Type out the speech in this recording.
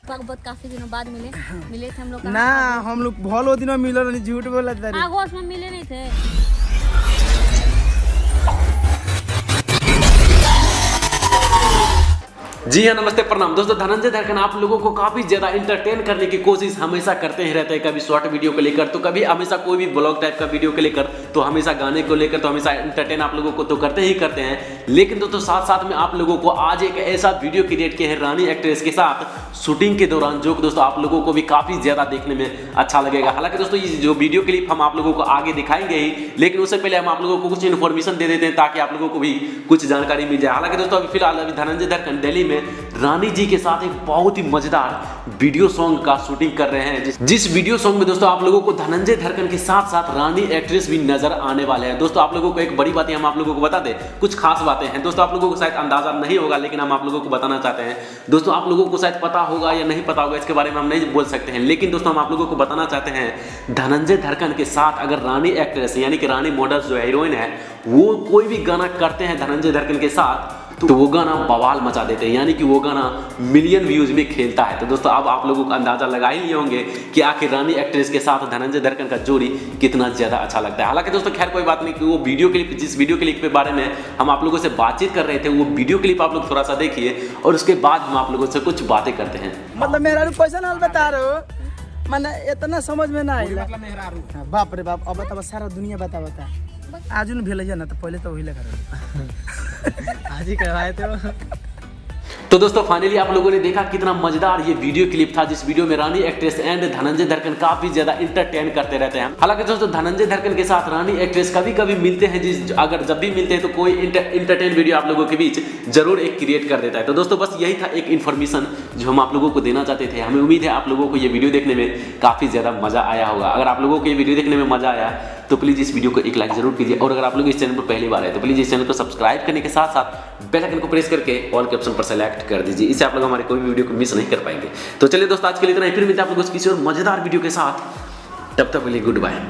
बहुत काफी दिनों बाद मिले थे हम लोग। ना हम लोग बहुत दिनों मिलो नहीं, झूठ बोला था। आगोश में मिले नहीं थे। जी हाँ, नमस्ते, प्रणाम दोस्तों। धनंजय धड़कन आप लोगों को काफी ज्यादा इंटरटेन करने की कोशिश हमेशा करते ही रहते हैं, कभी शॉर्ट वीडियो को लेकर तो कभी हमेशा कोई भी ब्लॉग टाइप का वीडियो को लेकर, तो हमेशा गाने को लेकर, तो हमेशा इंटरटेन आप लोगों को तो करते ही करते हैं। लेकिन दोस्तों साथ साथ में आप लोगों को आज एक ऐसा वीडियो क्रिएट किया है रानी एक्ट्रेस के साथ शूटिंग के दौरान, जो दोस्तों आप लोगों को भी काफी ज्यादा देखने में अच्छा लगेगा। हालांकि दोस्तों ये जो वीडियो क्लिप हम आप लोगों को आगे दिखाएंगे ही, लेकिन उससे पहले हम आप लोगों को कुछ इन्फॉर्मेशन दे देते हैं ताकि आप लोगों को भी कुछ जानकारी मिल जाए। हालांकि दोस्तों अभी फिलहाल धनंजय धड़कन दिल्ली में रानी जी के साथ एक बहुत ही मजेदार वीडियो सॉन्ग का शूटिंग कर रहे हैं। जिस वीडियो सॉन्ग में दोस्तों आप लोगों को धनंजय धड़कन के साथ साथ रानी एक्ट्रेस भी नजर आने वाले हैं। दोस्तों आप लोगों को एक बड़ी बात हम आप लोगों को बता दें, कुछ खास बातें हैं दोस्तों, आप लोगों को शायद अंदाजा नहीं होगा, लेकिन हम आप लोगों को बताना चाहते हैं। दोस्तों आप लोगों को शायद पता होगा या नहीं पता होगा, इसके बारे में हम नहीं बोल सकते हैं, लेकिन दोस्तों हम आप लोगों को बताना चाहते हैं धनंजय धड़कन के साथ अगर रानी एक्ट्रेस यानी कि रानी मॉडल जो हीरोइन है वो कोई भी गाना करते हैं धनंजय धड़कन के साथ, तो वो गाना बवाल मचा देते हैं, यानी कि वो गाना मिलियन व्यूज में खेलता है। तो दोस्तों अब आप लोगों को अंदाजा लगा ही लिए होंगे कि आखिर रानी एक्ट्रेस के साथ धनंजय धड़कन का जोड़ी कितना ज्यादा अच्छा लगता है। हालांकि दोस्तों खैर कोई बात नहीं, कि वो वीडियो क्लिप, जिस वीडियो क्लिप के बारे में हम आप लोगों से बातचीत कर रहे थे, वो वीडियो क्लिप आप लोग थोड़ा सा देखिए और उसके बाद हम आप लोगों से कुछ बातें करते हैं। मतलब मेरा पैसा ना बता रहे हो, मैंने इतना समझ में ना आइला। मतलब बाप रे बाप, अब बता सारा दुनिया बता आज न भेल ना, तो पहले तो वही लगा आज ही करवाए थे। तो दोस्तों फाइनली आप लोगों ने देखा कितना मजेदार ये वीडियो क्लिप था, जिस वीडियो में रानी एक्ट्रेस एंड धनंजय धड़कन काफी ज्यादा इंटरटेन करते रहते हैं। हालांकि दोस्तों धनंजय धड़कन के साथ रानी एक्ट्रेस कभी कभी मिलते हैं, अगर जब भी मिलते हैं तो कोई इंटरटेन वीडियो आप लोगों के बीच जरूर एक क्रिएट कर देता है। तो दोस्तों बस यही था एक इन्फॉर्मेशन जो हम आप लोगों को देना चाहते थे। हमें उम्मीद है आप लोगों को ये वीडियो देखने में काफी ज्यादा मजा आया होगा। अगर आप लोगों को ये वीडियो देखने में मजा आया तो प्लीज इस वीडियो को एक लाइक जरूर कीजिए, और अगर आप लोग इस चैनल पर पहली बार है तो प्लीज इस चैनल को सब्सक्राइब करने के साथ साथ बेल आइकन को प्रेस करके ऑल के ऑप्शन पर सेलेक्ट कर दीजिए। इससे आप लोग हमारे कोई भी वीडियो को मिस नहीं कर पाएंगे। तो चलिए दोस्तों आज के लिए इतना ही, फिर मिलते हैं आप लोगों को किसी और मजेदार वीडियो के साथ। तब तक के लिए गुड बाय।